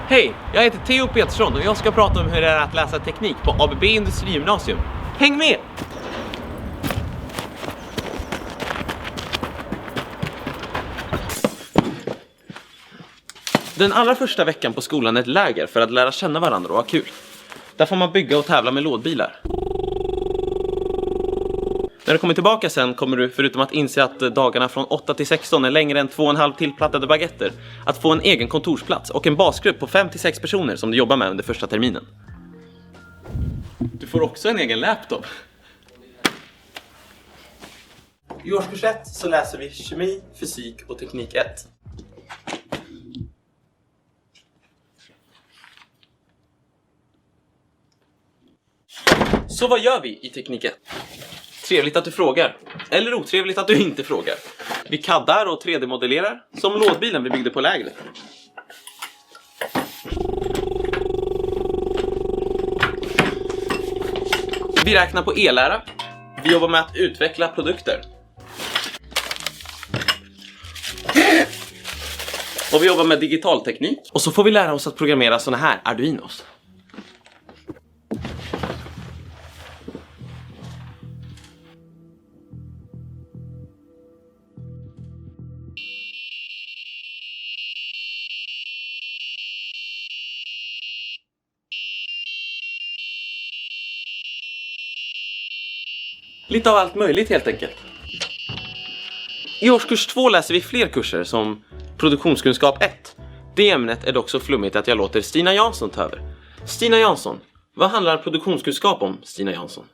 Hej, jag heter Theo Petersson och jag ska prata om hur det är att läsa teknik på ABB Industrigymnasium. Häng med! Den allra första veckan på skolan är ett läger för att lära känna varandra och ha kul. Där får man bygga och tävla med lådbilar. När du kommer tillbaka sen kommer du, förutom att inse att dagarna från 8 till 16 är längre än 2,5 tillplattade baguetter, att få en egen kontorsplats och en basgrupp på 5 till 6 personer som du jobbar med under första terminen. Du får också en egen laptop. I årskurs 1 så läser vi kemi, fysik och teknik 1. Så vad gör vi i teknik 1? Trevligt att du frågar. Eller otrevligt att du inte frågar. Vi kaddar och 3D-modellerar, som lådbilen vi byggde på lägret. Vi räknar på e-lära. Vi jobbar med att utveckla produkter. Och vi jobbar med digitalteknik. Och så får vi lära oss att programmera såna här Arduinos. Lite av allt möjligt helt enkelt. I årskurs 2 läser vi fler kurser som produktionskunskap 1. Det ämnet är dock så flummigt att jag låter Stina Jansson ta över. Stina Jansson, vad handlar produktionskunskap om, Stina Jansson?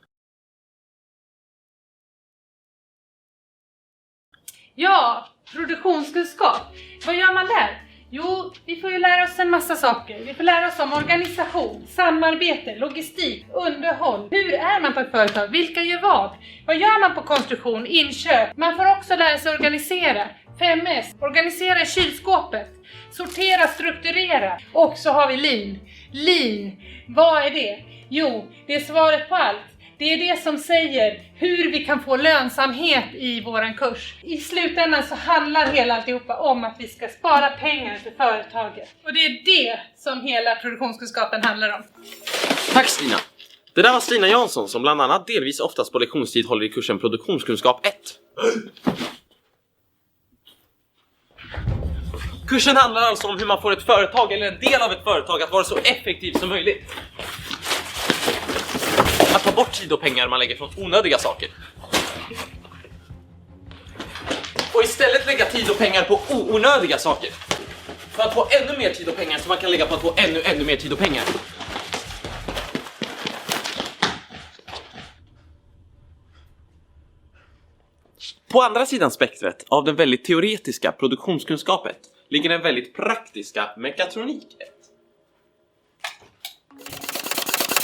Ja, produktionskunskap. Vad gör man där? Jo, vi får ju lära oss en massa saker. Vi får lära oss om organisation, samarbete, logistik, underhåll. Hur är man på ett företag? Vilka gör vad? Vad gör man på konstruktion, inköp? Man får också lära sig organisera. 5S, organisera kylskåpet. Sortera, strukturera. Och så har vi lean. Lean, vad är det? Jo, det är svaret på allt. Det är det som säger hur vi kan få lönsamhet i våran kurs. I slutändan så handlar hela alltihopa om att vi ska spara pengar för företaget. Och det är det som hela produktionskunskapen handlar om. Tack Stina! Det där var Stina Jansson som bland annat delvis oftast på lektionstid håller i kursen produktionskunskap 1. Kursen handlar alltså om hur man får ett företag eller en del av ett företag att vara så effektivt som möjligt. Att ta bort tid och pengar man lägger från onödiga saker. Och istället lägga tid och pengar på onödiga saker. För att få ännu mer tid och pengar som man kan lägga på att få ännu mer tid och pengar. På andra sidan spektret av den väldigt teoretiska produktionskunskapet ligger den väldigt praktiska mekatronik.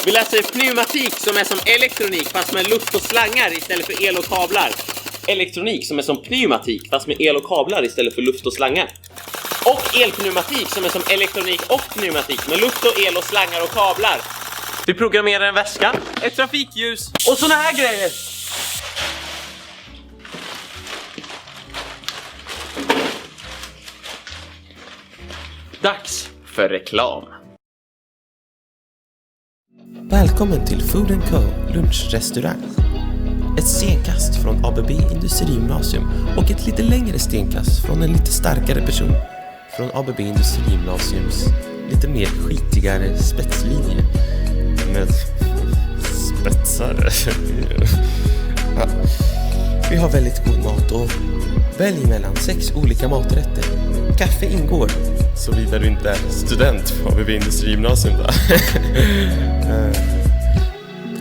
Vi läser pneumatik som är som elektronik fast med luft och slangar istället för el och kablar. Elektronik som är som pneumatik fast med el och kablar istället för luft och slangar. Och elpneumatik som är som elektronik och pneumatik med luft och el och slangar och kablar. Vi programmerar en väska, ett trafikljus och såna här grejer. Dags för reklam. Välkommen till Food & Co lunchrestaurang. Ett stenkast från ABB Industrigymnasium och ett lite längre stenkast från en lite starkare person från ABB Industrigymnasiums lite mer skitigare spetslinje med spetsar. Ja. Vi har väldigt god mat och välj mellan 6 olika maträtter. Kaffe ingår, såvida du inte är student på ABB Industrigymnasium då.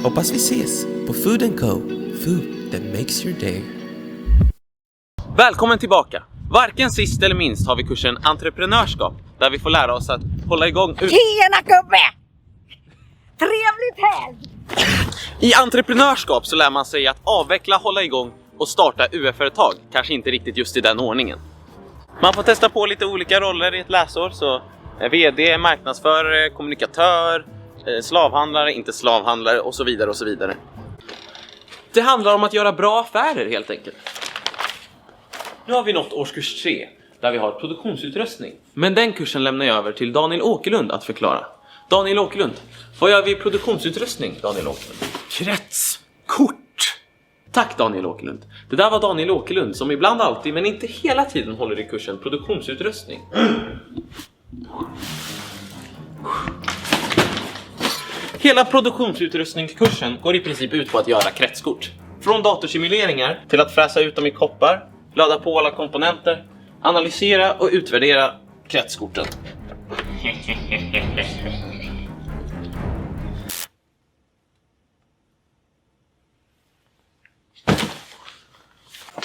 Hoppas vi ses på Food & Co. Food that makes your day. Välkommen tillbaka! Varken sist eller minst har vi kursen entreprenörskap där vi får lära oss att hålla igång... Tjena gubbe! Trevligt helg! I entreprenörskap så lär man sig att avveckla, hålla igång och starta UF-företag. Kanske inte riktigt just i den ordningen. Man får testa på lite olika roller i ett läsår. Så vd, marknadsförare, kommunikatör, slavhandlare, inte slavhandlare och så vidare och så vidare. Det handlar om att göra bra affärer helt enkelt. Nu har vi nått årskurs 3 där vi har produktionsutrustning. Men den kursen lämnar jag över till Daniel Åkerlund att förklara. Daniel Åkerlund, vad gör vi i produktionsutrustning, Daniel Åkerlund? Kretskort. Tack Daniel Åkerlund. Det där var Daniel Åkerlund som ibland alltid, men inte hela tiden, håller i kursen produktionsutrustning. Hela produktionsutrustningskursen går i princip ut på att göra kretskort. Från datorsimuleringar till att fräsa ut dem i koppar, ladda på alla komponenter, analysera och utvärdera kretskorten.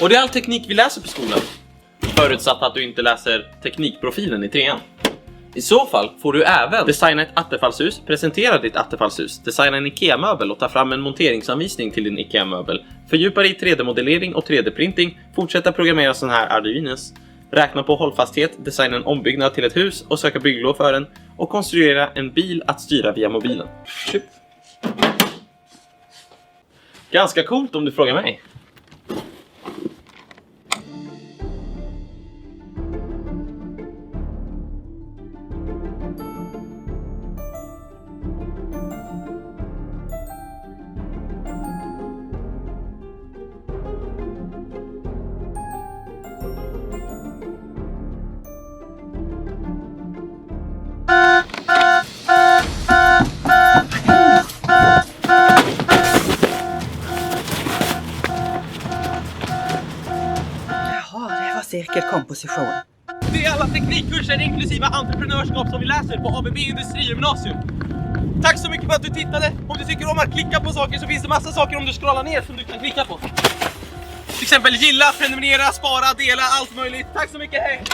Och det är all teknik vi läser på skolan. Förutsatt att du inte läser teknikprofilen i 3:an. I så fall får du även designa ett attefallshus, presentera ditt attefallshus, designa en IKEA-möbel och ta fram en monteringsanvisning till din IKEA-möbel, fördjupa dig i 3D-modellering och 3D-printing, fortsätta programmera sådana här Arduinos, räkna på hållfasthet, designa en ombyggnad till ett hus och söka bygglov för den och konstruera en bil att styra via mobilen. Typ. Ganska coolt om du frågar mig. Jaha, det var cirkelkomposition. Det är alla teknikkurser inklusive entreprenörskap som vi läser på ABB Industrigymnasium. Tack så mycket för att du tittade. Om du tycker om att klicka på saker så finns det massa saker om du scrollar ner som du kan klicka på. Till exempel gilla, prenumerera, spara, dela, allt möjligt. Tack så mycket, hej!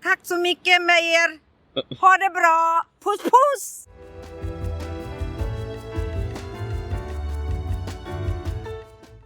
Tack så mycket med er. Ha det bra. Puss puss!